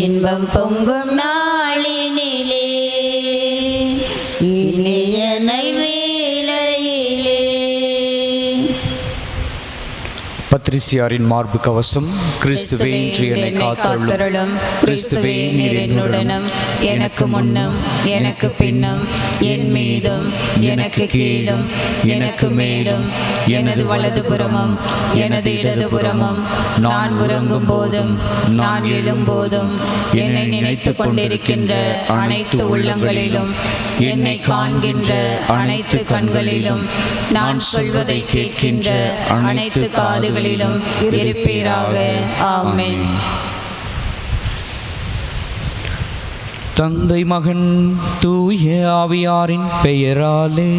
இன்பம் பொங்கும் நாளினிலே இனிய நைவேளையிலே. பத்ரிசியாரின் மார்பு கவசம். கிறிஸ்துவே இன்று என்னை காத்தருளும். கிறிஸ்துவே நீர் என்னுடனும் எனக்கு முன்னும் எனக்கு பின்னும் என் மீதும் எனக்கு கீழும் எனக்கு மேலும் எனது வலதுபுறமும் எனது இடதுபுறமும் நான் உறங்கும் போதும் நான் எழும்போதும் என்னை நினைத்துக் கொண்டிருக்கின்ற அனைத்து உள்ளங்களிலும் என்னை காண்கின்ற அனைத்து கண்களிலும் நான் சொல்வதை கேட்கின்ற அனைத்து காதுகளிலும் இருப்பீராக. ஆமென். தந்தை மகன் தூய ஆவியாரின் பெயராலே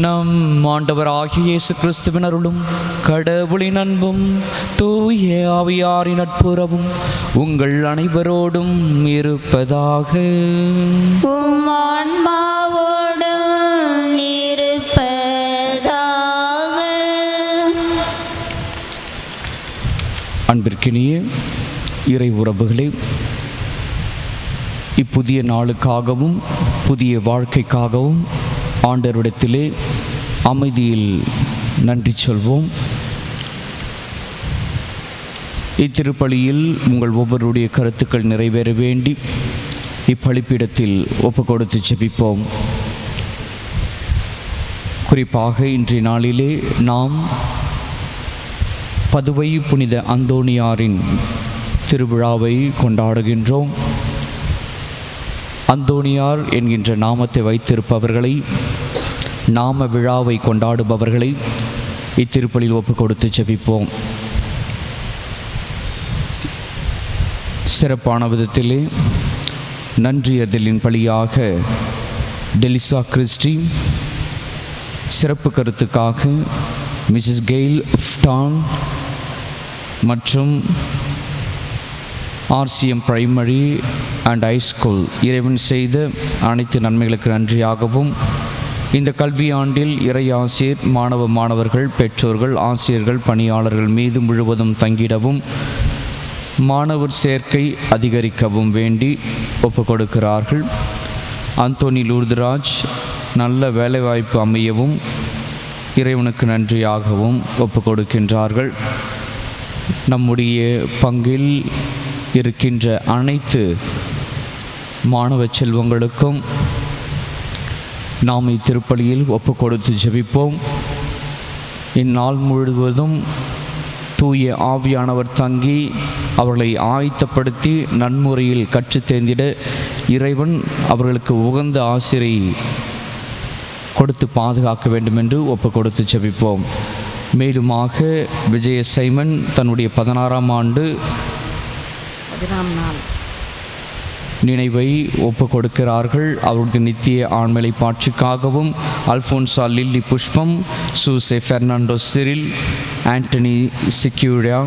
நம் ஆண்டவராகிய இயேசு கிறிஸ்துவின் அருளும் கடவுளின் அன்பும் தூய ஆவியாரின் நட்புறவும் உங்கள் அனைவரோடும் இருப்பதாக. உம் ஆன்மாவோடும் இருப்பதாக. அன்பிற்கினிய இறை உறவுகளே, இப்புதிய நாளுக்காகவும் புதிய வாழ்க்கைக்காகவும் ஆண்டவரிடத்திலே அமைதியில் நன்றி சொல்வோம். இத்திருப்பலியில் உங்கள் ஒவ்வொருடைய கருத்துக்கள் நிறைவேற வேண்டி இப்பலிப்பிடத்தில் ஒப்பு கொடுத்து ஜெபிப்போம். குறிப்பாக இன்றைய நாளிலே நாம் பதுவை புனித அந்தோணியாரின் திருவிழாவை கொண்டாடுகின்றோம். அந்தோணியார் என்கின்ற நாமத்தை வைத்திருப்பவர்களை, நாம விழாவை கொண்டாடுபவர்களை இத்திருப்பலியில் ஒப்பு கொடுத்து ஜெபிப்போம். சிறப்பான விதத்திலே நன்றியதலின் பலியாக டெலிசா கிறிஸ்டி, சிறப்பு கருத்துக்காக மிஸ்ஸஸ் கெயில் ஃப்டான் மற்றும் RCM பிரைமரி அண்ட் ஹைஸ்கூல் இறைவன் செய்த அனைத்து நன்மைகளுக்கு நன்றியாகவும், இந்த கல்வியாண்டில் இறையாசிரியர் மாணவர்கள் பெற்றோர்கள் ஆசிரியர்கள் பணியாளர்கள் மீது முழுவதும் தங்கிடவும் மாணவர் சேர்க்கை அதிகரிக்கவும் வேண்டி ஒப்பு கொடுக்கிறார்கள். அந்தோனி லூர்துராஜ் நல்ல வேலைவாய்ப்பு அமையவும் இறைவனுக்கு நன்றியாகவும் ஒப்பு கொடுக்கின்றார்கள். நம்முடைய பங்கில் இருக்கின்ற அனைத்து மாணவ செல்வங்களுக்கும் நாம் இத்திருப்பலியில் ஒப்பு கொடுத்து ஜெபிப்போம். இந்நாள் முழுவதும் தூய ஆவியானவர் தங்கி அவர்களை ஆயத்தப்படுத்தி நன்முறையில் கற்றுத் தேர்ந்திட இறைவன் அவர்களுக்கு உகந்த ஆசிரியை கொடுத்து பாதுகாக்க வேண்டும் என்று ஒப்பு கொடுத்து ஜெபிப்போம். மேலுமாக விஜய சைமன் தன்னுடைய 16ஆம் ஆண்டு நினைவை ஒப்பு கொடுக்கிறார்கள். அவருக்கு நித்திய ஆண்மலை பாட்சிக்காகவும் அல்ஃபோன்சா லில்லி புஷ்பம், சூசே பெர்னாண்டோ சிரில், ஆண்டனி சிக்யூரியா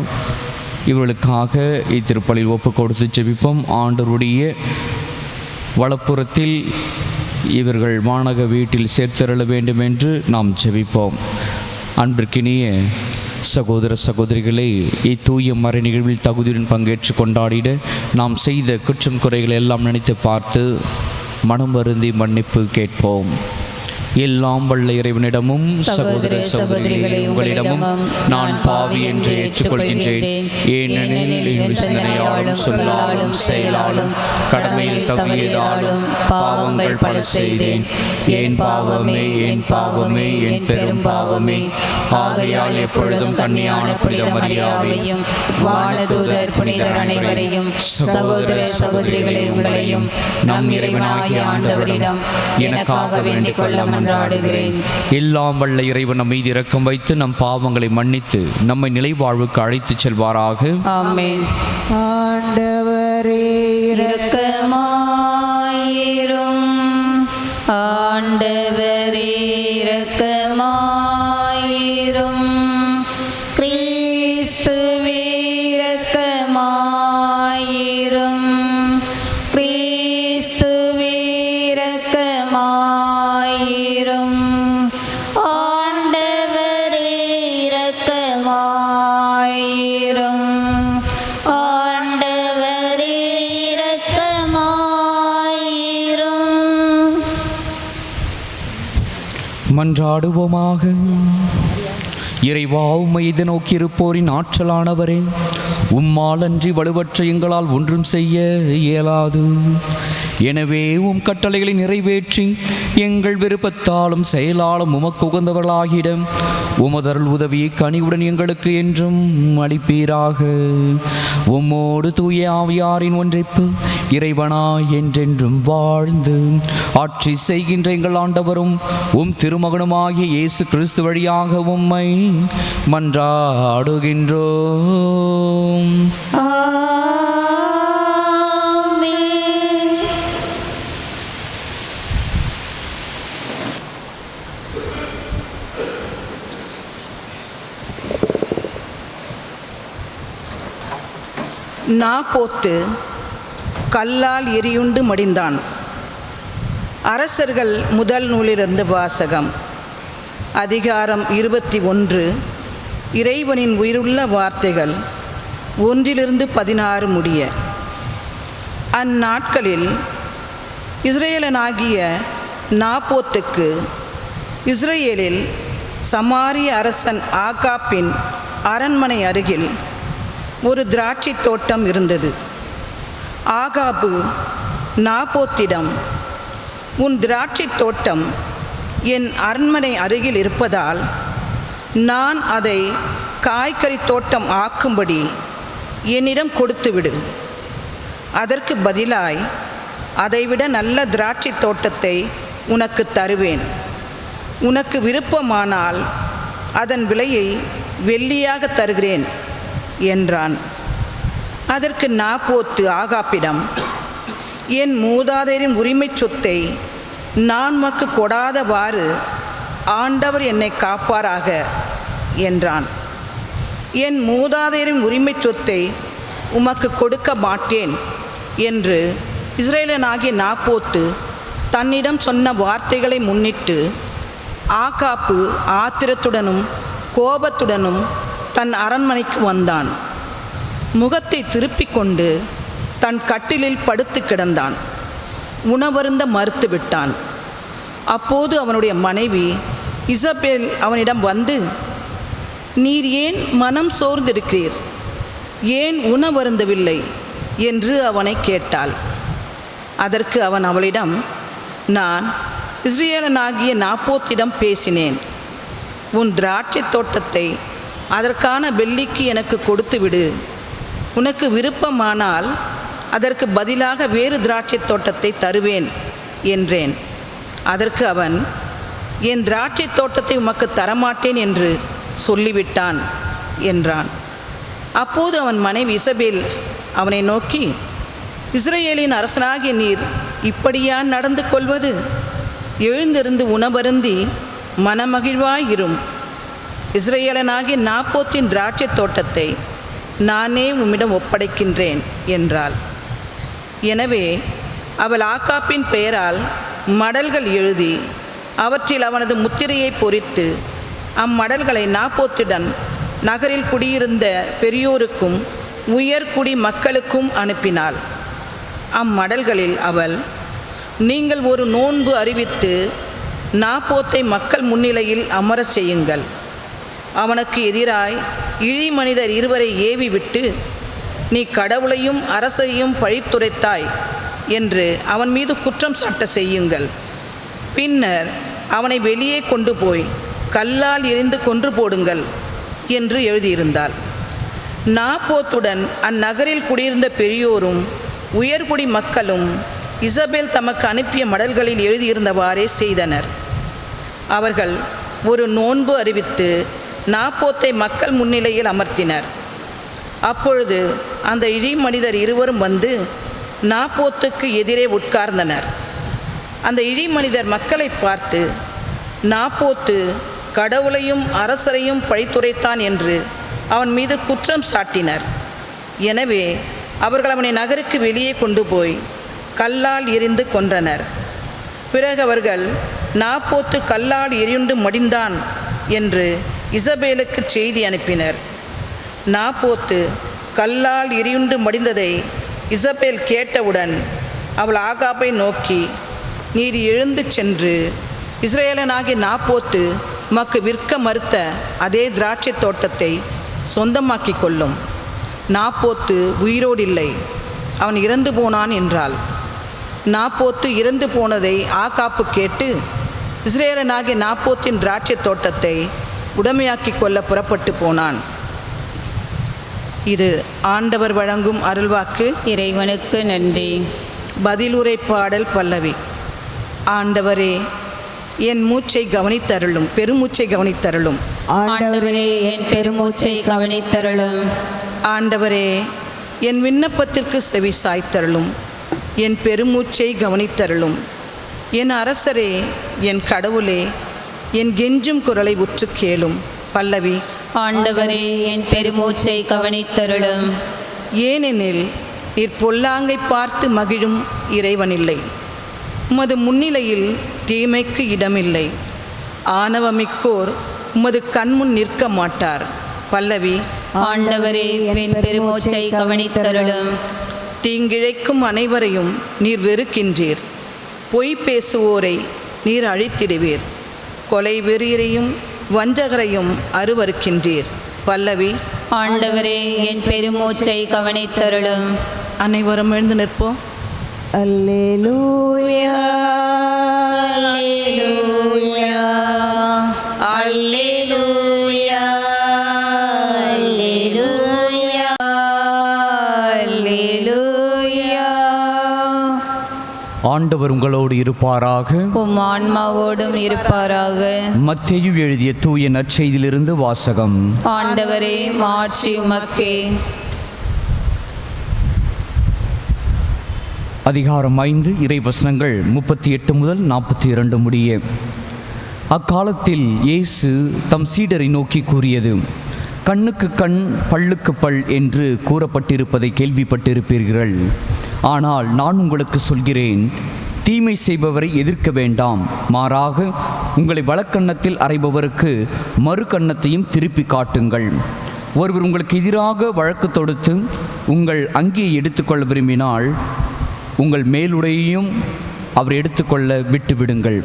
இவர்களுக்காக இத்திருப்பலில் ஒப்பு கொடுத்து ஜெபிப்போம். ஆண்டவருடைய வலப்புறத்தில் இவர்கள் வானக வீட்டில் சேர்த்தருள வேண்டும் என்று நாம் ஜெபிப்போம். அன்பிற்கினிய சகோதர சகோதரிகளை, இத்தூய மறை நிகழ்வில் தகுதியுடன் பங்கேற்று கொண்டாடிட நாம் செய்த குற்றம் குறைகளை எல்லாம் நினைத்து பார்த்து மனம் வருந்தி மன்னிப்பு கேட்போம். எல்லாம் வல்ல இறைவனிடமும் சகோதர சகோதரிகளை உங்களிடமும் நான் பாவி என்று ஏற்றுக்கொள்கின்றேன். ஏனெனில் சிந்தனையாலும் சொல்லாலும் செயலாலும் கடமையில் தவறியதாலும் பாவங்கள் பல செய்தேன். என் பாவமே என் பாவமே என் பெரும் பாவமே. ஆகையால் எப்பொழுதும் கன்னியான புனித மரியாதையும் வானதூதர் புனிதர் அனைவரையும் சகோதர சகோதரிகளை உங்களையும் நம் இறைவனாகிய ஆண்டவரிடம் எனக்காக வேண்டிக் கொள்ள மன்றாடுகிறேன். எல்லாம் வல்ல இறைவன் நம் மீது இரக்கம் வைத்து நம் பாவங்களை மன்னித்து நம்மை நிலை வாழ்வுக்கு அழைத்துச் செல்வாராக. ஆமென். ஆண்டவரே இரக்கமாயிரும். ஆண்டவரே இரக்கமாயிரும். கிறிஸ்துவே இரக்கமாயிரும். கிறிஸ்துவே இரக்கமாயிரும். ஆண்டவரே இரக்கமாயிரும். மன்றாடுவோமாக. இறைவா, உம்மை நோக்கி இருப்போரின் ஆற்றலானவரே, உம்மால் அன்றி வலுவற்ற எங்களால் ஒன்றும் செய்ய இயலாது. எனவே உம் கட்டளைகளை நிறைவேற்றி எங்கள் விருப்பத்தாலும் செயலாலும் உமக்கு உகந்தவர்களாகிடம் உமதருள் உதவியை கனிவுடன் எங்களுக்கு என்றும் அளிப்பீராக. உம்மோடு தூய ஆவியாரின் ஒன்றைப்பு இறைவனாய் என்றென்றும் வாழ்ந்து ஆட்சி செய்கின்ற எங்கள் ஆண்டவரும் உம் திருமகனுமாகிய இயேசு கிறிஸ்து வழியாக உம்மை மன்றாடுகின்றோம். நாபோத்து கல்லால் எரியுண்டு மடிந்தான். அரசர்கள் முதல் நூலிலிருந்து வாசகம். அதிகாரம் 21. இறைவனின் உயிருள்ள வார்த்தைகள் 1-16 முடிய. அந்நாட்களில் இஸ்ரேலனாகிய நாபோத்துக்கு இஸ்ரேலில் சமாரிய அரசன் ஆகாப்பின் அரண்மனை அருகில் ஒரு திராட்சை தோட்டம் இருந்தது. ஆகாபு நாபோத்திடம், உன் திராட்சை தோட்டம் என் அரண்மனை அருகில் இருப்பதால் நான் அதை காய்கறி தோட்டம் ஆக்கும்படி என்னிடம் கொடுத்துவிடு. அதற்கு பதிலாய் அதைவிட நல்ல திராட்சை தோட்டத்தை உனக்கு தருவேன். உனக்கு விருப்பமானால் அதன் விலையை வெள்ளியாக தருகிறேன் என்றான். அதற்கு நாபோத்து ஆகாப்பிடம், என் மூதாதையரின் உரிமை சொத்தை நான் உமக்கு கொடாதவாறு ஆண்டவர் என்னை காப்பாராக என்றான். என் மூதாதையரின் உரிமை சொத்தை உமக்கு கொடுக்க மாட்டேன் என்று இஸ்ரேலனாகிய நாபோத்து தன்னிடம் சொன்ன வார்த்தைகளை முன்னிட்டு ஆகாப்பு ஆத்திரத்துடனும் கோபத்துடனும் தன் அரண்மனைக்கு வந்தான். முகத்தை திருப்பிக் கொண்டு தன் கட்டிலில் படுத்து கிடந்தான். உணவருந்த மறுத்துவிட்டான். அப்போது அவனுடைய மனைவி இசபேல் அவனிடம் வந்து, நீர் ஏன் மனம் சோர்ந்திருக்கிறீர்? ஏன் உணவருந்தவில்லை என்று அவனை கேட்டாள். அதற்கு அவன் அவளிடம், நான் இஸ்ரேலனாகிய நாபோத்திடம் பேசினேன். உன் திராட்சை தோட்டத்தை அதற்கான வெள்ளிக்கு எனக்கு கொடுத்துவிடு. உனக்கு விருப்பமானால் அதற்கு பதிலாக வேறு திராட்சை தோட்டத்தை தருவேன் என்றேன். அதற்கு அவன், என் திராட்சை தோட்டத்தை உமக்கு தரமாட்டேன் என்று சொல்லிவிட்டான் என்றான். அப்போது அவன் மனைவி இசபேல் அவனை நோக்கி, இஸ்ரேலின் அரசனாகிய நீர் இப்படியா நடந்து கொள்வது? எழுந்திருந்து உணவருந்தி மனமகிழ்வாயிரும். இஸ்ரேலனாகிய நாபோத்தின் திராட்சை தோட்டத்தை நானே உம்மிடம் ஒப்படைக்கின்றேன் என்றாள். எனவே அவள் ஆகாப்பின் பெயரால் மடல்கள் எழுதி அவற்றில் அவனது முத்திரையை பொறித்து அம்மடல்களை நாபோத்துடன் நகரில் குடியிருந்த பெரியோருக்கும் உயர்குடி மக்களுக்கும் அனுப்பினாள். அம்மடல்களில் அவள், நீங்கள் ஒரு நோன்பு அறிவித்து நாபோத்தை மக்கள் முன்னிலையில் அமர செய்யுங்கள். அவனுக்கு எதிராய் இழி மனிதர் 2 ஏவி விட்டு, நீ கடவுளையும் அரசையும் பழித்துரைத்தாய் என்று அவன் மீது குற்றம் சாட்ட செய்யுங்கள். பின்னர் அவனை வெளியே கொண்டு போய் கல்லால் எறிந்து கொன்று போடுங்கள் என்று எழுதியிருந்தாள். நாபோத்துடன் அந்நகரில் குடியிருந்த பெரியோரும் உயர்குடி மக்களும் இசபேல் தமக்கு அனுப்பிய மடல்களில் எழுதியிருந்தவாறே செய்தனர். அவர்கள் ஒரு நோன்பு அறிவித்து நாபோத்தை மக்கள் முன்னிலையில் அமர்த்தினர். அப்பொழுது அந்த இழி மனிதர் 2 வந்து நாபோத்துக்கு எதிரே உட்கார்ந்தனர். அந்த இழி மனிதர் மக்களை பார்த்து, நாபோத்து கடவுளையும் அரசரையும் பழித்துரைத்தான் என்று அவன் மீது குற்றம் சாட்டினர். எனவே அவர்கள் அவனை நகருக்கு வெளியே கொண்டு போய் கல்லால் எறிந்து கொன்றனர். பிறகு அவர்கள், நாபோத்து கல்லால் எரியுண்டு மடிந்தான் என்று இசபேலுக்கு செய்தி அனுப்பினர். நாபோத்து கல்லால் எரியுண்டு மடிந்ததை இசபேல் கேட்டவுடன் அவள் ஆகாபை நோக்கி, நீர் எழுந்து சென்று இஸ்ரேலனாகிய நாப்போத்து உமக்கு விற்க மறுத்த அதே திராட்சை தோட்டத்தை சொந்தமாக்கி கொள்ளும். நாப்போத்து உயிரோடில்லை, அவன் இறந்து போனான் என்றாள். நாப்போத்து இறந்து போனதை ஆகாப்பு கேட்டு இஸ்ரேலனாகிய நாப்போத்தின் திராட்சை தோட்டத்தை உடைமையாக்கி கொள்ள புறப்பட்டு போனான். இது ஆண்டவர் வழங்கும் அருள்வாக்கு. இறைவனுக்கு நன்றி. பதிலுரை பாடல் பல்லவி. ஆண்டவரே என் மூச்சை கவனித்தருளும், பெருமூச்சை கவனித்தருளும். ஆண்டவரே என் பெருமூச்சை கவனித்தருளும். ஆண்டவரே என் விண்ணப்பத்திற்கு செவி சாய்த்தருளும், என் பெருமூச்சை கவனித்தருளும். என் அரசரே, என் கடவுளே, என் கெஞ்சும் குரலை உற்று கேளும். பல்லவி. ஆண்டவரே என் பெருமூச்சை கவனித்தருளும். ஏனெனில் நீர் பொல்லாங்கை பார்த்து மகிழும் இறைவனில்லை, உமது முன்னிலையில் தீமைக்கு இடமில்லை. ஆணவமிக்கோர் உமது கண்முன் நிற்க மாட்டார். பல்லவி. ஆண்டவரே என் பெருமூச்சை கவனித்தருளும். தீங்கிழைக்கும் அனைவரையும் நீர் வெறுக்கின்றீர், பொய் பேசுவோரை நீர் அழித்திடுவீர், கொலை வெறியரையும் வஞ்சகரையும் அருவருக்கின்றீர். பல்லவி. ஆண்டவரே என் பெருமூச்சை கவனித்தருளும். அனைவரும் எழுந்து நிற்போம். அல்லேலூயா அல்லேலூயா அல்லேலூயா அல்லேலூயா அல்லேலூயா. ஆண்டவர் உங்களோடு இருப்பாராக. உம் ஆன்மாவோடும் இருப்பாராக. மத்தேயு எழுதிய தூய நற்செய்தியிலிருந்து வாசகம். ஆண்டவரே மாட்சி உமக்கே. அதிகாரம் 5 இறைவசனங்கள் 38 முதல் 42 முடிய. அக்காலத்தில் இயேசு தம் சீடரை நோக்கி கூறியது: கண்ணுக்கு கண் பல்லுக்கு பல் என்று கூறப்பட்டிருப்பதை கேள்விப்பட்டிருப்பீர்கள். ஆனால் நான் உங்களுக்கு சொல்கிறேன், தீமை செய்பவரை எதிர்க்க வேண்டாம், மாறாக உங்களை வலக்கன்னத்தில் அறைபவருக்கு மறு கன்னத்தையும் திருப்பி காட்டுங்கள். ஒருவர் உங்களுக்கு எதிராக வழக்கு தொடுத்து உங்கள் அங்கியை எடுத்துக்கொள்ள விரும்பினால் உங்கள் மேலுடையையும் அவர் எடுத்துக்கொள்ள விட்டுவிடுங்கள்.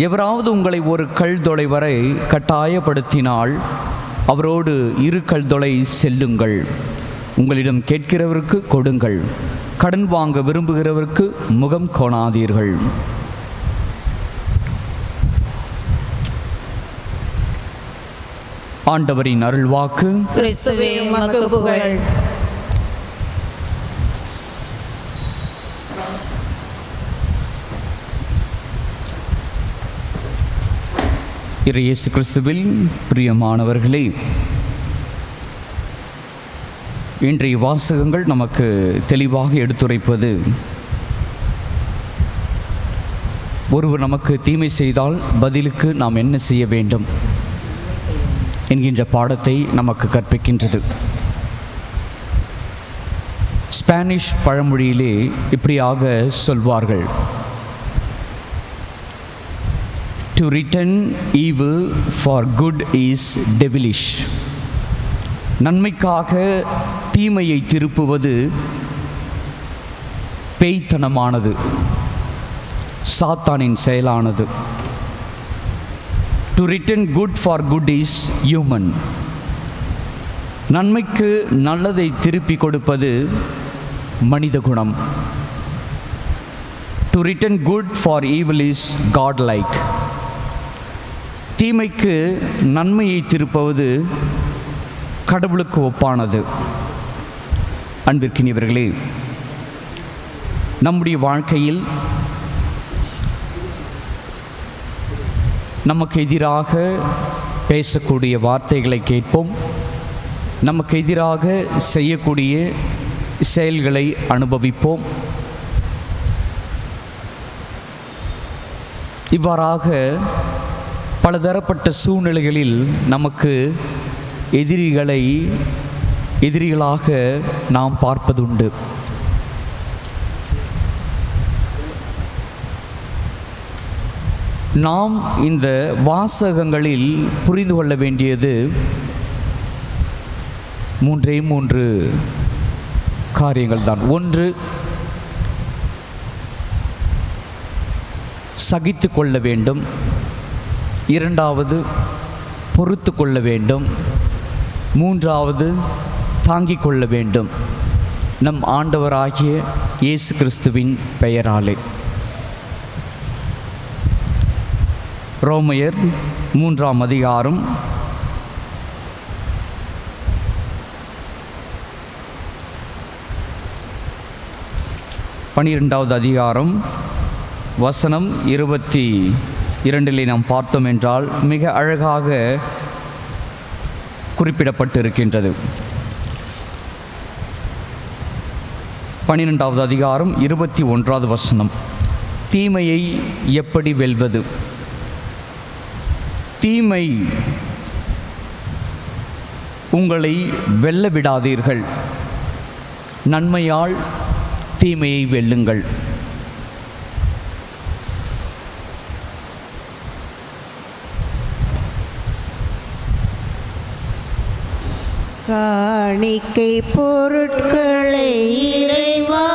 எவராவது உங்களை ஒரு கல்தொலை வரை கட்டாயப்படுத்தினால் அவரோடு 2 கல்தொலை செல்லுங்கள். உங்களிடம் கேட்கிறவருக்கு கொடுங்கள், கடன் வாங்க விரும்புகிறவருக்கு முகம் கோணாதீர்கள். ஆண்டவரின் அருள்வாக்கு. கிறிஸ்துவே உமக்கு புகழ். இயேசு கிறிஸ்துவில் பிரியமானவர்களே, இன்றைய வாசகங்கள் நமக்கு தெளிவாக எடுத்துரைப்பது, ஒருவர் நமக்கு தீமை செய்தால் பதிலுக்கு நாம் என்ன செய்ய வேண்டும் என்கின்ற பாடத்தை நமக்கு கற்பிக்கின்றது. ஸ்பானிஷ் பழமொழியிலே இப்படியாக சொல்வார்கள்: To return evil for good is devilish. நன்மைக்காக தீமையை திருப்புவது பேய்த்தனமானது, சாத்தானின் செயலானது. To return good for good is human. நன்மைக்கு நல்லதை திருப்பி கொடுப்பது மனித குணம். To return good for evil is godlike. தீமைக்கு நன்மையை திருப்புவது கடவுளுக்கு ஒப்பானது. அன்பிற்கினியவர்களே, நம்முடைய வாழ்க்கையில் நமக்கு எதிராக பேசக்கூடிய வார்த்தைகளை கேட்போம், நமக்கு எதிராக செய்யக்கூடிய செயல்களை அனுபவிப்போம். இவ்வாறாக பலதரப்பட்ட சூழ்நிலைகளில் நமக்கு எதிரிகளாக நாம் பார்ப்பதுண்டு. நாம் இந்த வாசகங்களில் புரிந்து கொள்ள வேண்டியது 3 காரியங்கள் தான். ஒன்று, சகித்து கொள்ள வேண்டும். இரண்டாவது, பொறுத்து கொள்ள வேண்டும். மூன்றாவது, தாங்கிக் கொள்ள வேண்டும். நம் ஆண்டவராகிய இயேசு கிறிஸ்துவின் பெயராலே. ரோமையர் 3ஆம் அதிகாரம் 12வது அதிகாரம் வசனம் 22 நாம் பார்த்தோம் என்றால் மிக அழகாக குறிப்பிடப்பட்டிருக்கின்றது. 12வது அதிகாரம் 21வது வசனம், தீமையை எப்படி வெல்வது? தீமை உங்களை வெல்ல விடாதீர்கள், நன்மையால் தீமையை வெல்லுங்கள். காணிக்கை பொருட்களை இறைவா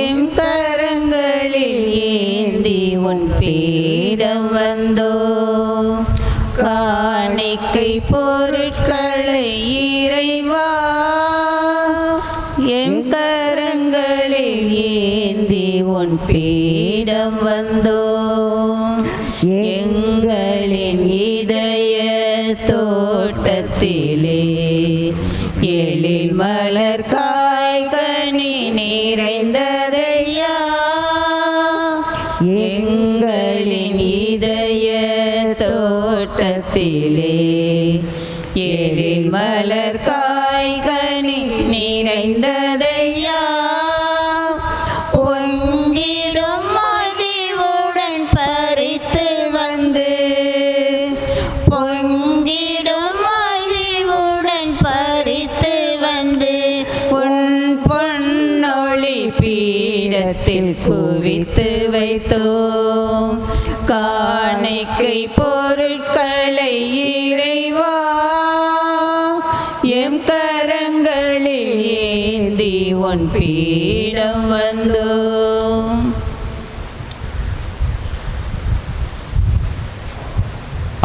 எம் கரங்களில் ஏந்தி உன் பீடம் வந்தோ. காணிக்கை பொருட்களை இறைவா எம் கரங்களில் ஏந்தி உன் பீடம் வந்தோ. எங்களின் இதய தோட்டத்திலே எழில் மலர் காய்கனி நிறைந்ததையா. எங்களின் இதய தோட்டத்திலே எழில் மலர் காய்கனி நிறைந்ததையா. பொங்கிடும் மகிழ்வுடன் பறித்து வந்து, பொங்கிடும் மகிழ்வுடன் பறித்து வந்து உன் பொன்னொளி பீடத்தில் குவித்து வைத்தோம். காணிக்கை பொருட்களை இறைவா எம் கரங்களில் ஏந்தி உன் பீடம் வந்தோம்.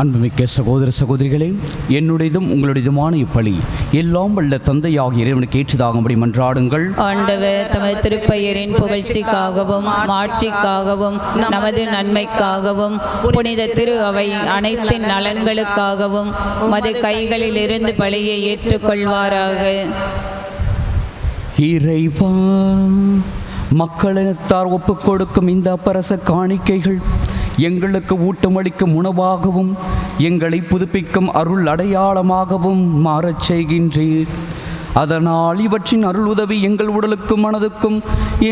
அன்புமிக்க சகோதர சகோதரிகளே, என்னுடையதும் உங்களுடையதுமான இப்பலி எல்லாம் வல்ல தந்தையாகிய இறைவனுக்கு ஏற்றதாகும்படி மன்றாடுங்கள். ஆண்டவர் தமது திருப்பெயரின் புகழ்ச்சிக்காகவும் மாட்சிக்காகவும் நமது நன்மைக்காகவும் புனித திரு அவை அனைத்தின் நலன்களுக்காகவும் மது கைகளில் இருந்து பலியை ஏற்றுக்கொள்வாராக. இறைவா, மக்களினத்தார் ஒப்புக் கொடுக்கும் இந்த அப்பரச காணிக்கைகள் எங்களுக்கு ஊட்டமளிக்கும் உணவாகவும் எங்களை புதுப்பிக்கும் அருள் அடையாளமாகவும் மாறச் செய்கின்றீர். அதனால் இவற்றின் அருள் உதவி எங்கள் உடலுக்கும் மனதுக்கும்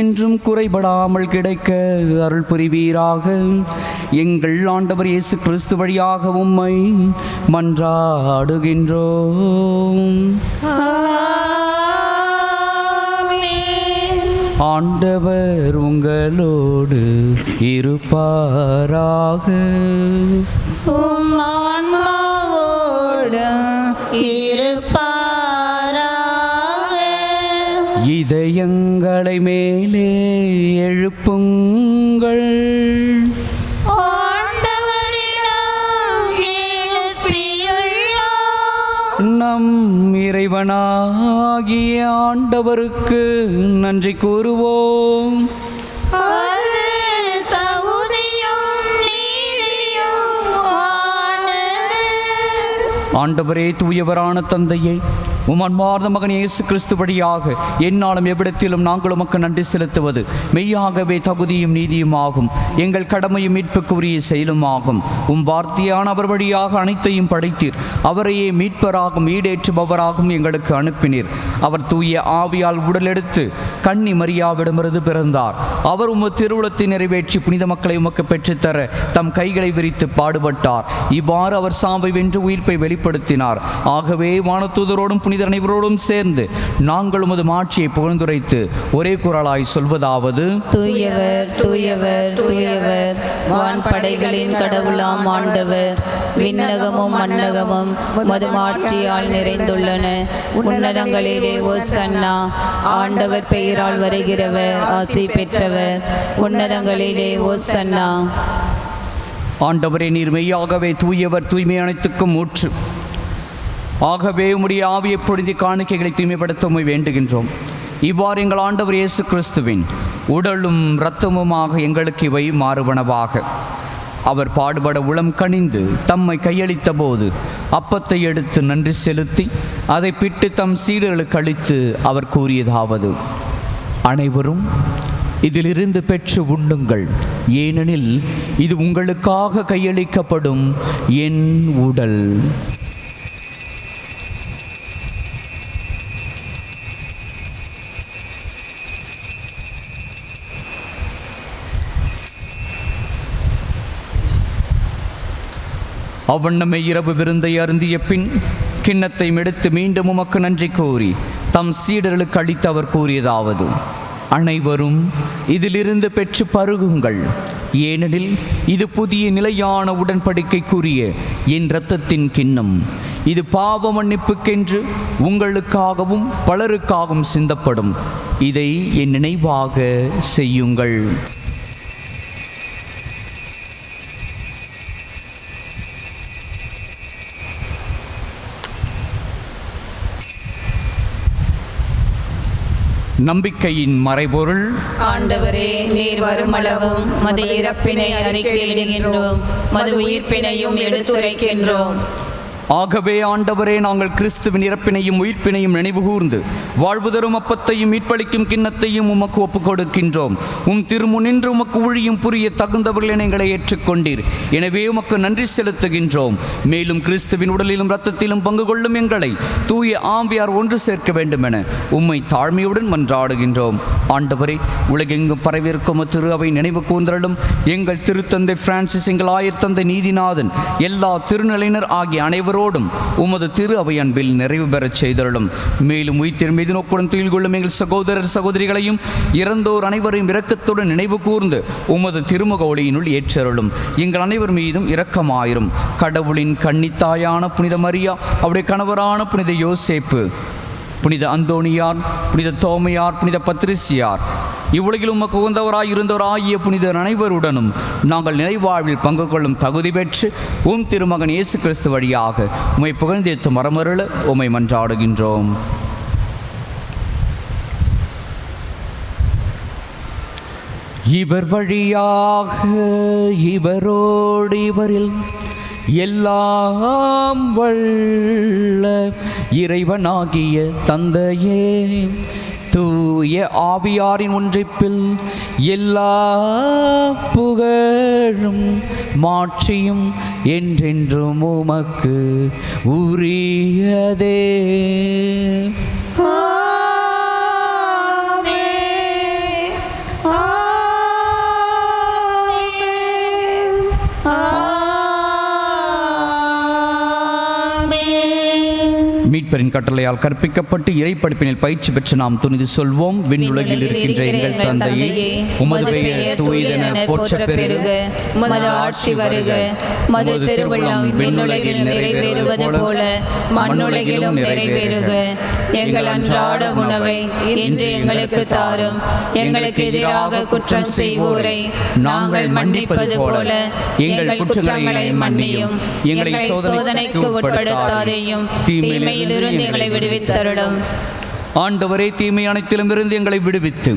என்றும் குறைபடாமல் கிடைக்க அருள் புரிவீராக. எங்கள் ஆண்டவர் இயேசு கிறிஸ்து வழியாக உம்மை மன்றாடுகின்றோம். ஆண்டவர் உங்களோடு இருப்பாராக. உம் ஆன்மாவோடும் இருப்பாராக. இதயங்களை மேலே எழுப்புங்கள். நம் இறைவனாகிய ஆண்டவருக்கு நன்றி கூறுவோம். ஆண்டவரே, தூயவரான தந்தையே, உம் அன்பார்ந்த மகன் இயேசு கிறிஸ்து வழியாக எந்நாளும் எவ்விடத்திலும் நாங்கள் உமக்கு நன்றி செலுத்துவது மெய்யாகவே தகுதியும் நீதியும் ஆகும். எங்கள் கடமையும் மீட்புக்குரிய செயலும் ஆகும். உம் வார்த்தையான அவர் வழியாக அனைத்தையும் படைத்தீர். அவரையே மீட்பராகும் ஈடேற்றுபவராகவும் எங்களுக்கு அனுப்பினீர். அவர் தூய ஆவியால் உடலெடுத்து கன்னி மரியாவிடமிருந்து பிறந்தார். அவர் உமது திருவுளத்தை நிறைவேற்றி புனித மக்களை உமக்கு பெற்றுத்தர தம் கைகளை விரித்து பாடுபட்டார். இவ்வாறு அவர் சாவை வென்று உயிர்ப்பை வெளிப்படுத்தினார். ஆகவே வானதூதரோடும் புனித புனிதர் அனைவரோடும் சேர்ந்து நாங்கள் உமது மாட்சியை புகழ்ந்துரைத்து ஒரே குரலாய் சொல்வதாவது: தூயவர் தூயவர் தூயவர், வான்படைகளின் கடவுளாம் ஆண்டவர். விண்ணகமும் மண்ணகமும் உமது மாட்சியால் நிறைந்துள்ளன. உன்னதங்களிலே ஓசன்னா. ஆண்டவர் பெயரால் வருகிறவர் ஆசி பெற்றவர். உன்னதங்களிலே ஓசன்னா. ஆண்டவரே, நீர் மெய்யாகவே தூயவர், தூய்மை அனைத்துக்கும் ஊற்று. ஆகவே உம்முடைய ஆவியை பொழுதி காணிக்கைகளை தூய்மைப்படுத்த உம்மை வேண்டுகின்றோம். இவ்வாறு எங்கள் ஆண்டவர் இயேசு கிறிஸ்துவின் உடலும் இரத்தமுமாக எங்களுக்கு இவை மாறுபனவாக. அவர் பாடுபட உளம் கனிந்து தம்மை கையளித்த போது அப்பத்தை எடுத்து நன்றி செலுத்தி அதை பிட்டு தம் சீடர்களுக்கு அளித்து அவர் கூறியதாவது: அனைவரும் இதிலிருந்து பெற்று உண்ணுங்கள், ஏனெனில் இது உங்களுக்காக கையளிக்கப்படும் என் உடல். அவ்வண்ணமே இரவு விருந்தை அருந்திய பின் கிண்ணத்தை எடுத்து மீண்டும் உமக்கு நன்றி கூறி தம் சீடர்களுக்கு அளித்து அவர் கூறியதாவது: அனைவரும் இதிலிருந்து பெற்று பருகுங்கள், ஏனெனில் இது புதிய நிலையான உடன்படிக்கைக்குரிய என் இரத்தத்தின் கிண்ணம். இது பாவ மன்னிப்புக்கென்று உங்களுக்காகவும் பலருக்காகவும் சிந்தப்படும். இதை என் நினைவாக செய்யுங்கள். நம்பிக்கையின் மறைபொருள்: ஆண்டவரே, நீர் வருமளவும் மது இறப்பினை அறிக்கையிடுகின்றோம், மது உயிர்ப்பினையும் எடுத்துரைக்கின்றோம். ஆகவே ஆண்டவரே, நாங்கள் கிறிஸ்துவின் இறப்பினையும் உயிர்ப்பினையும் நினைவு கூர்ந்து வாழ்வு தரும் அப்பத்தையும் மீட்பளிக்கும் கிண்ணத்தையும் உமக்கு ஒப்புக் கொடுக்கின்றோம். உம் திருமுனின்று உமக்கு ஊழியம் புரிய தகுந்தவர்கள் என எங்களை ஏற்றுக்கொண்டீர். எனவே உமக்கு நன்றி செலுத்துகின்றோம். மேலும் கிறிஸ்துவின் உடலிலும் இரத்தத்திலும் பங்கு கொள்ளும் எங்களை தூய ஆவியார் ஒன்று சேர்க்க வேண்டும் என உம்மை தாழ்மையுடன் மன்றாடுகின்றோம். ஆண்டவரே, உலகெங்கும் பரவியிருக்கும் திரு அவை நினைவு கூர்ந்தருளும். எங்கள் திருத்தந்தை பிரான்சிஸ், எங்கள் ஆயர் தந்தை நீதிநாதன், எல்லா திருநிலையினர் ஆகிய அனைவரும் உமது திரு அவை அன்பில் நிறைவு பெறச் செய்தருளும். மேலும் உயிர் மீது நோக்குடன் துயில் கொள்ளும் எங்கள் சகோதரர் சகோதரிகளையும் இறந்தோர் அனைவரையும் இரக்கத்துடன் நினைவு கூர்ந்து உமது திருமுக ஒளியினுள் ஏற்றருளும். எங்கள் அனைவர் மீதும் இரக்கமாயிரும். கடவுளின் கன்னித்தாயான புனித மரியா, அவருடைய கணவரான புனித யோசேப்பு, புனித அந்தோணியார், புனித தோமையார், புனித பத்ரிசியார், இவ்வுலகில் உமக்கு உகந்தவராய் இருந்தவராகிய புனிதர் அனைவருடனும் நாங்கள் நிலைவாழ்வில் பங்கு கொள்ளும் தகுதி பெற்று உம் திருமகன் இயேசு கிறிஸ்து வழியாக உம்மை புகழ்ந்தேத்து மரமருள உம்மை மன்றாடுகின்றோம். இவர் வழியாக இவரோடு இவரில் எல்லாம் வல்ல இறைவனாகிய தந்தையே, தூய ஆவியாரின் ஒன்றிப்பில் எல்லா புகழும் மாட்சியும் என்றென்றும் உமக்கு உரியதே. மீட்பரின் கட்டளையால் கற்பிக்கப்பட்டு இறைப்படிப்பினில் பயிற்சி பெற்று நாம் துணிந்து சொல்வோம்: விண்ணுலகில் இருக்கின்ற எங்கள் தந்தையே, உமது பெயர் தூயதென போற்றப் பெறுக. உமது ஆட்சி வருக. உமது திருவுள்ளம் விண்ணுலகில் நிறைவேறுவது போல மண்ணுலகிலும் நிறைவேறுக. எங்கள் அன்றாட உணவை இன்று எங்களுக்கு தாரும். எங்களுக்கு எதிராக குற்றம் செய்வோரை நாங்கள் மன்னிப்பது போல எங்கள் குற்றங்களை மன்னியும். எங்களை சோதனைக்கு உட்படுத்தாதேயும், தீமையிலிருந்து எங்களை விடுவித்தருளும். ஆண்டவரே, தீமை அனைத்திலும் இருந்து எங்களை விடுவித்து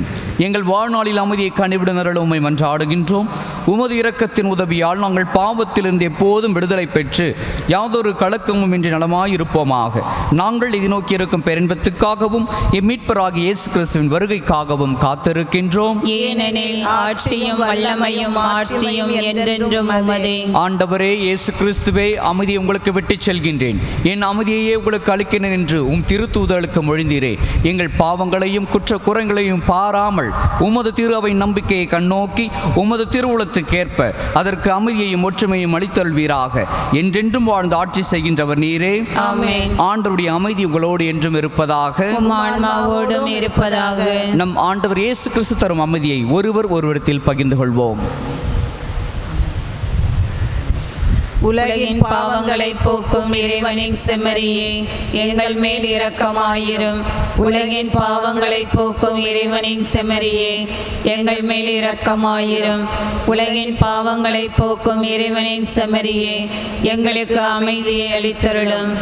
எங்கள் வாழ்நாளில் அமைதியை கனிவிடுநருள உம்மை மன்றாடுகின்றோம். உமது இரக்கத்தின் உதவியால் நாங்கள் பாவத்திலிருந்து எப்போதும் விடுதலை பெற்று யாதொரு கலக்கமும் இன்றி நலமாயிருப்போமாக. நாங்கள் இது நோக்கி இருக்கும் பேரின்பத்துக்காகவும் மீட்பராகிய இயேசு கிறிஸ்துவின் வருகைக்காகவும் காத்திருக்கின்றோம். ஏனெனில் ஆட்சியும் வல்லமையும் ஆட்சியும் என்றென்றும் உமதே. ஆண்டவரே இயேசு கிறிஸ்துவே, அமைதியை உங்களுக்கு விட்டுச் செல்கின்றேன், என் அமைதியையே உங்களுக்கு அளிக்கிறேன் என்று உம் திருத்தூதர்களுக்கு மொழிந்தீரே. எங்கள் பாவங்களையும் குற்ற குறைகளையும் பாராமல் உமது திரு அவை நம்பிக்கையை கண்ணோக்கி உமது திருவுளத்தை விருப்பத்துக்கேற்ப அதற்கு அமைதியையும் ஒற்றுமையும் அளித்தருள்வீராக. என்றென்றும் வாழ்ந்து ஆட்சி செய்கின்றவர் நீரே. ஆமென். ஆண்டவருடைய அமைதி உங்களோடு என்றும் இருப்பதாக. உம் ஆன்மாவோடும் இருப்பதாக. நம் ஆண்டவர் இயேசு கிறிஸ்து தரும் அமைதியை ஒருவரிடத்தில் பகிர்ந்து கொள்வோம். உலகின் பாவங்களை போக்கும் இறைவனின் செம்மறியே, எங்கள் மேல் இரக்கமாயிரும். உலகின் பாவங்களை போக்கும் இறைவனின் செம்மறியே, எங்கள் மேல் இரக்கமாயிரும். உலகின் பாவங்களை போக்கும் இறைவனின் செம்மறியே, எங்களுக்கு அமைதியை அளித்தருளும்.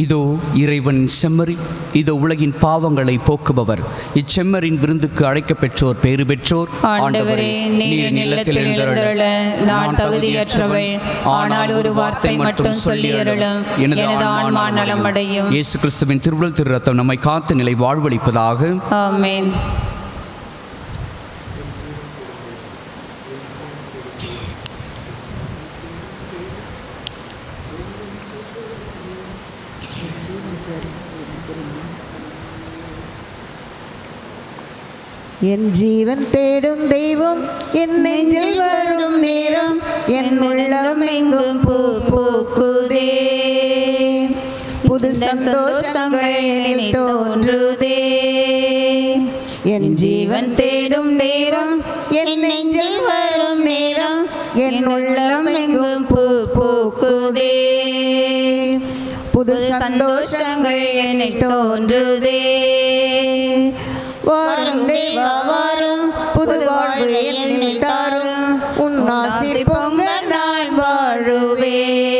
இதோ இறைவனின் செம்மறி, இதோ உலகின் பாவங்களை போக்குபவர். இச்செம்மறின் விருந்துக்கு அழைக்கப் பெற்றோர் பேறு பெற்றோர். ஆண்டவரே, நீர் நிலத்தில் எழுந்தருள நான் தகுதியற்றவள். ஆனால் ஒரு வார்த்தை மட்டும் சொல்லி அருளும், எனது ஆன்மா நலமடையும். இயேசு கிறிஸ்துவின் திருவுடல் திரு ரத்தம் நம்மை காத்து நிலை வாழ்வளிப்பதாக. ஆமென். என் ஜீவன் தேடும் தெய்வம் என் நெஞ்சில் வரும் நேரம் என் உள்ளம் எங்கும் பூ பூக்குதே. புது சந்தோஷங்கள் என்னில் தோன்றுதே. என் ஜீவன் தேடும் நேரம் என் நெஞ்சில் வரும் நேரம் என் உள்ளம் எங்கும் பூ பூக்குதே. புது சந்தோஷங்கள் என்னில் தோன்றுதே. வாரும் தேவா வாரும், புது வாழ்வு என்னில் தாரும். உன் ஆசி பொங்க நான் வாழுவேன்.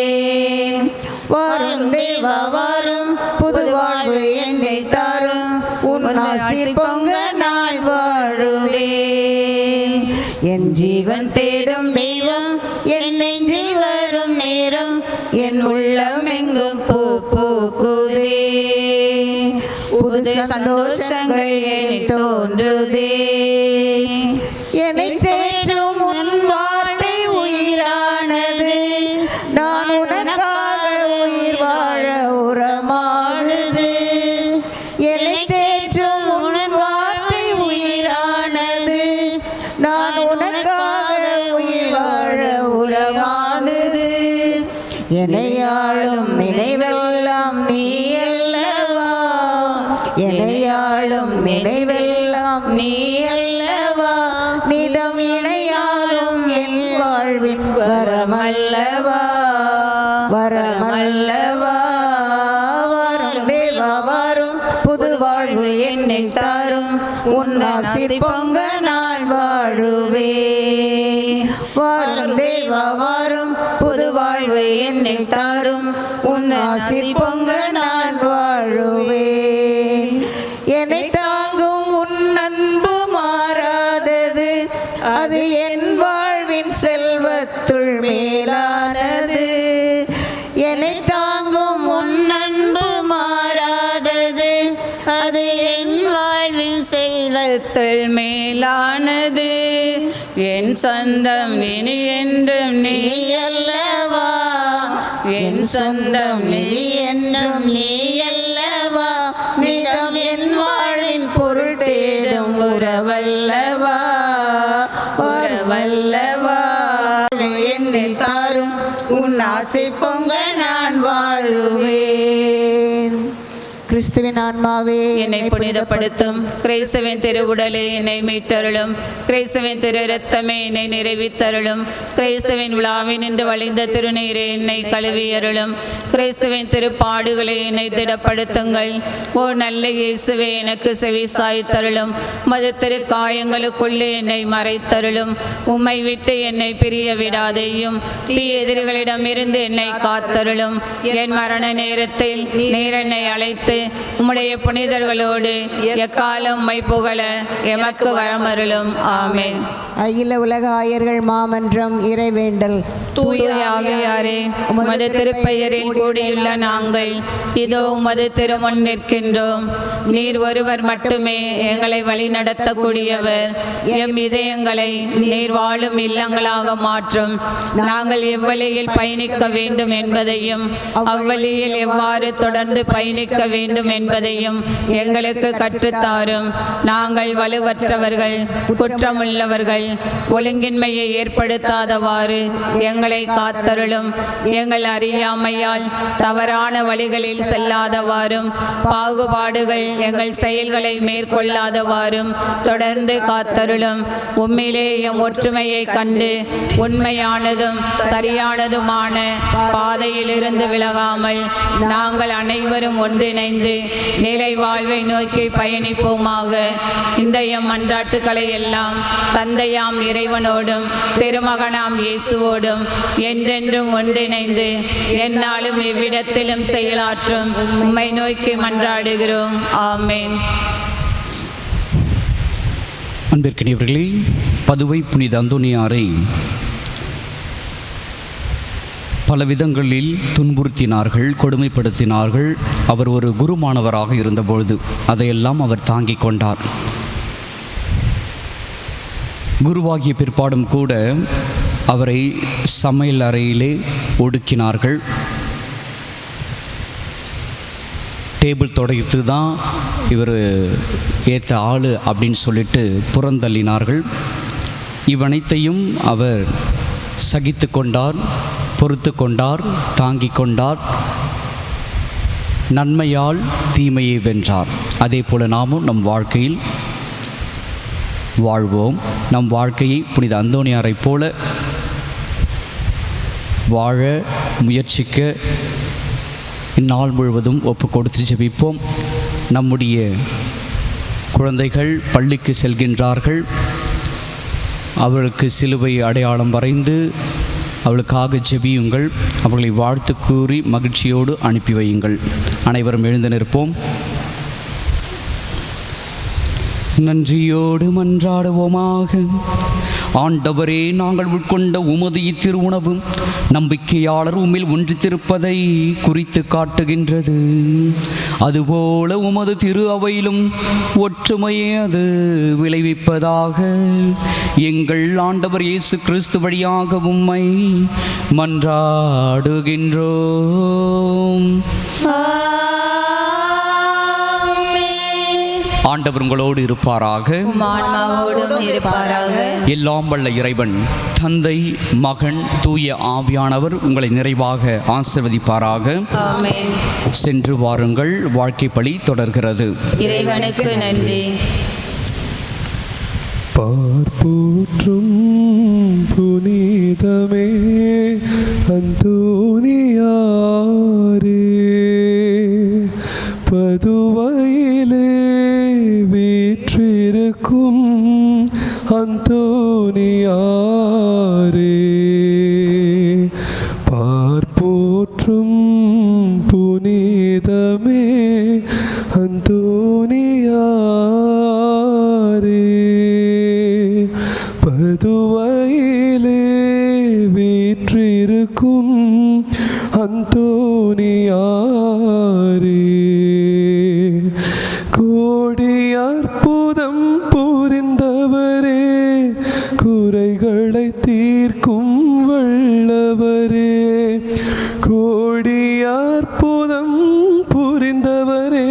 வாரும் தேவா வாரும், புது வாழ்வு என்னில் தாரும். உன் ஆசி பொங்க நான் வாழுவேன். என் ஜீவன் தேடும் தெய்வம் என் நெஞ்சில் வரும் நேரம் என் உள்ளம் எங்கும் பூ பூக்குதே. புது சந்தோஷங்கள் என்னில் தோன்றுதே. என்னை தேற்றும் உன் வார்த்தை உயிரானது. நான் உனக்காக உயிர் வாழ உரமானது. என்னை தேற்றும் உன் வார்த்தை உயிரானது. நான் உனக்காக உயிர் வாழ உரமானது. என்னை ஆளும் நினைவெல்லாம் நீ அல்லவா. என்னை ஆளும் நினைவெல்லாம் நீ அல்லவா. நிதம் இணையாலும் என் வாழ்வின் வரமல்லவா. வரமல்லவா. வாரும் தேவா வாரும், புது வாழ்வு என்னில் தாரும். உன் ஆசி பொங்க நான் வாழுவேன். வாரும் தேவா வாரும், புது வாழ்வு என்னில் தாரும். உன் ஆசி பொங்க நான் வாழுவேன். என்னை தாங்கும் உன் அன்பு மாறாதது. அது என் வாழ்வின் செல்வத்துள் மேலானது. என்னை தாங்கும் உன் அன்பு மாறாதது. அது என் வாழ்வின் செல்வத்துள் மேலானது. என் சொந்தம் இனி என்றும் நீ அல்லவா. என் சொந்தம் நீ என்றும் நீ அல்லவா. நிதம் என் வாழின் பொருள் தேடும் உறவல்லவா. உறவல்லவா. என்னில் தாரும் உன் ஆசை பொங்க நான் வாழுவேன். கிறிஸ்துவின் ஆன்மாவே என்னை புனிதப்படுத்தும். கிறிஸ்துவின் திருவுடலே என்னை மீட்டருளும். கிறிஸ்துவின் திரு இரத்தமே என்னை நிறைவித்தருளும். கிறிஸ்துவின் விழாவின் நின்று வழிந்த திருநீரே என்னை கழுவியருளும். கிறிஸ்துவின் திருப்பாடுகளை என்னை திடப்படுத்துங்கள். ஓ நல்ல இயேசுவே, எனக்கு செவி சாய்த்தருளும். மது திரு காயங்களுக்குள்ளே என்னை மறைத்தருளும். உம்மை விட்டு என்னை பிரிய விடாதையும். தீ எதிரிகளிடமிருந்து என்னை காத்தருளும். என் மரண நேரத்தில் நீர் என்னை அழைத்து உம்முடைய புனிதர்களோடு எக்காலம் உம்மை புகழ எமக்கு வரமருளும். ஆமென். அகில உலக ஆயர்கள் மாமன்றம் இறைவேண்டல். தூய ஆவியாரே, உமது திருப்பெயரில் கூடியுள்ள நாங்கள் இதோ உமது திருமுன் நிற்கின்றோம். நீர் ஒருவர் மட்டுமே எங்களை வழிநடத்தக்கூடியவர். எம் இதயங்களை நீர் வாழும் இல்லங்களாக மாற்றும். நாங்கள் எவ்வழியில் பயணிக்க வேண்டும் என்பதையும் அவ்வழியில் எவ்வாறு தொடர்ந்து பயணிக்க வேண்டும் என்பதையும் எங்களுக்கு கற்றுத்தாரும். நாங்கள் வலுவற்றவர்கள், குற்றமுள்ளவர்கள், ஒழுங்கின்மையை ஏற்படுத்தாதவாறு எங்களை காத்தருளும். எங்கள் அறியாமையால் தவறான வழிகளில் செல்லாதவாறும் பாகுபாடுகள் எங்கள் செயல்களை மேற்கொள்ளாதவாறும் தொடர்ந்து காத்தருளும். உம்மிலே எம் ஒற்றுமையை கண்டு உண்மையானதும் சரியானதுமான பாதையிலிருந்து விலகாமல் நாங்கள் அனைவரும் ஒன்றிணைந்து நிலை வாழ்வை நோக்கி பயணிப்போமாக. இந்த எம் மன்றாட்டுக்களை எல்லாம் தந்தையாம் இறைவனோடும் திருமகனாம் இயேசுவோடும் என்றென்றும் ஒன்றிணைந்து எந்நாளும் எவ்விடத்திலும் செயலாற்றும் உம்மை நோக்கி மன்றாடுகிறோம். ஆமென். அன்பிற்கினியவர்களே, பதுவை புனித அந்தோனியாரை பல விதங்களில் துன்புறுத்தினார்கள், கொடுமைப்படுத்தினார்கள். அவர் ஒரு குருமானவராக இருந்தபொழுது அதையெல்லாம் அவர் தாங்கிக் கொண்டார். குருவாகிய பிற்பாடும் கூட அவரை சமையல் அறையிலே ஒடுக்கினார்கள். டேபிள் தொடர்த்து தான் இவர் ஏற்ற ஆள் அப்படின்னு சொல்லிட்டு புறந்தள்ளினார்கள். இவனைத்தையும் அவர் சகித்து கொண்டார், பொறுத்து கொண்டார், தாங்கிக் கொண்டார். நன்மையால் தீமையை வென்றார். அதே போல் நாமும் நம் வாழ்க்கையில் வாழ்வோம். நம் வாழ்க்கையை புனித அந்தோனியாரைப் போல வாழ முயற்சிக்க இந்நாள் முழுவதும் ஒப்பு கொடுத்து ஜெபிப்போம். நம்முடைய குழந்தைகள் பள்ளிக்கு செல்கின்றார்கள். அவர்களுக்கு சிலுவை அடையாளம் வரைந்து அவளுக்காக ஜெபியுங்கள். அவர்களை வாழ்த்து கூறி மகிழ்ச்சியோடு அனுப்பி வையுங்கள். அனைவரும் எழுந்து நிற்போம். நன்றியோடு மன்றாடுவோமாக. ஆண்டவரே, நாங்கள் உட்கொண்ட உமது இத்திருவுணவும் நம்பிக்கையாளர் உம்மில் ஒன்றித்திருப்பதை குறித்து காட்டுகின்றது. அதுபோல உமது திரு அவையிலும் ஒற்றுமையை அது விளைவிப்பதாக. எங்கள் ஆண்டவர் இயேசு கிறிஸ்து வழியாக உம்மை மன்றாடுகின்றோம். ஆண்டவர் உங்களோடு இருப்பாராக. எல்லாம் வல்ல இறைவன் தந்தை, மகன், தூய ஆவியானவர் உங்களை நிறைவாக ஆசீர்வதிப்பாராக. ஆமென். சென்று வாருங்கள். வாழ்க்கை பழி தொடர்கிறது. இறைவனுக்கு நன்றி. பார்ப்போற்றும் புனிதமே அந்தோனியாரே, பதுவையிலே வீற்றிருக்கும் அந்தோனியாரே, பார்ப்போற்றும் புனிதமே அந்தோனியாரே, பதுவையிலே வீற்றிருக்கும் அந்தோனியாரே, கோடி அற்புதம் புரிந்தவரே, குறைகளை தீர்க்கும் வல்லவரே, கோடி அற்புதம் புரிந்தவரே,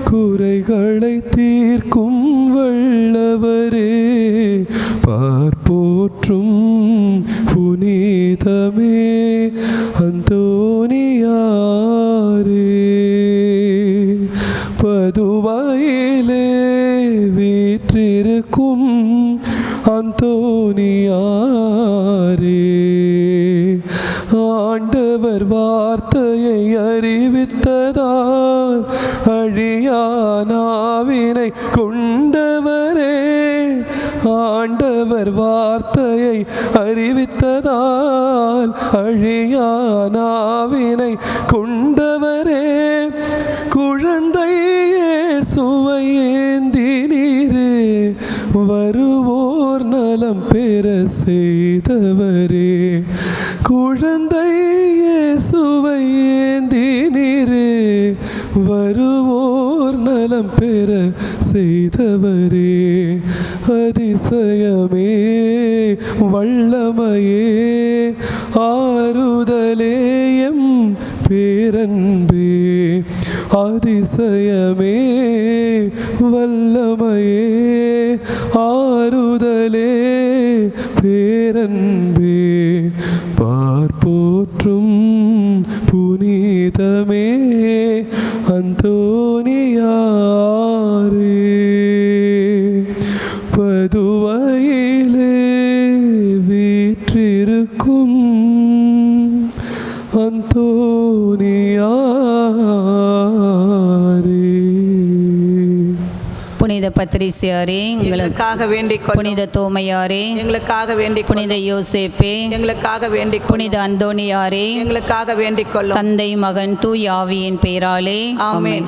குறைகளை தீர்க்கும் வல்லவரே, பார்ப்போற்றும் புனிதமே அந்தோனியாரே, பதுவையிலே வீற்றிருக்கும் அந்தோனியாரே, ஆண்டவர் வார்த்தையை அறிவித்ததால் அழியானாவினை கொண்டவரே, ஆண்டவர் வார்த்தையை அறிவித்ததால் அழியானாவினை கொண்டவரே, குழந்தை செய்தவரே, குழந்தை இயேசுவை ஏந்தினீரே, வருவோர் நலம் பெற செய்தவரே, அதிசயமே வல்லமையே ஆறுதலேயம் பேரன்பே, அதிசயமே வல்லமையே ஆறுதலே பேரன்பே, பார்ப்போற்றும் புனிதமே அந்தோனியாரே, பதுவையிலே வீற்றிருக்கும் அந்தோனியாரே. புனித பத்திரிசியாரே எங்களுக்காக வேண்டிக் கொள்ளும். புனித தோமையாரே எங்களுக்காக வேண்டிக் புனித யோசேப்பே எங்களுக்காக வேண்டிக் கொள்ளும். புனித அந்தோணியாரே எங்களுக்காக வேண்டிக் கொள்ளும். தந்தை மகன் தூய் ஆவியின் பெயராலே ஆமென். ஆமென்.